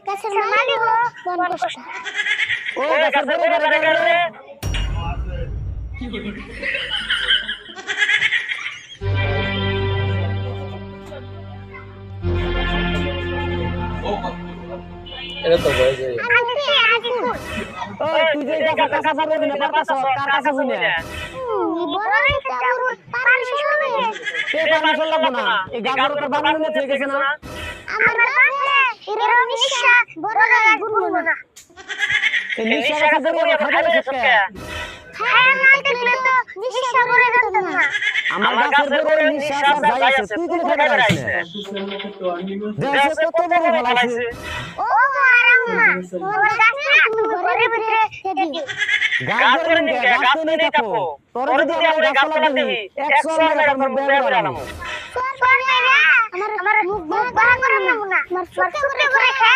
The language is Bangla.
গাছের মালিক ও বন কষা ও গাছের বড় করে এটা তো বয়স ওই তুই যে গাছের কাঁচা পারবি না পারতাছ কার কাছে শুনে বড় একটা গরু পারমিশন লাগে কে পারমিশন লাগবে না এই গাছগুলো তোর বাবা নিয়ে থেকে গেছে না আমার বাপে এরকম নিঃশ্বাস বড় গাছ ঘুরবো না এই নিঃশ্বাস আছে বড় খাবে সবকে হ্যাঁ না দেখলে তো নিঃশ্বাস করে যেতাম না আমার গাছের বড় নিঃশ্বাস আর যাই আছে তুই কোন খাবার আইছিস দেশে কত বড় ফলাইছে ও আরাম্মা তোমার গাছে তুমি ঘরে ভিতরে দিদি গাছ ধরে নিয়ে গাছ তো নেই থাকো তোর যদি আমার গাছ লাগবে 100 টাকার মধ্যে বেরালাম আমার মুখ বাড়া করে না আমার সরতে করে খা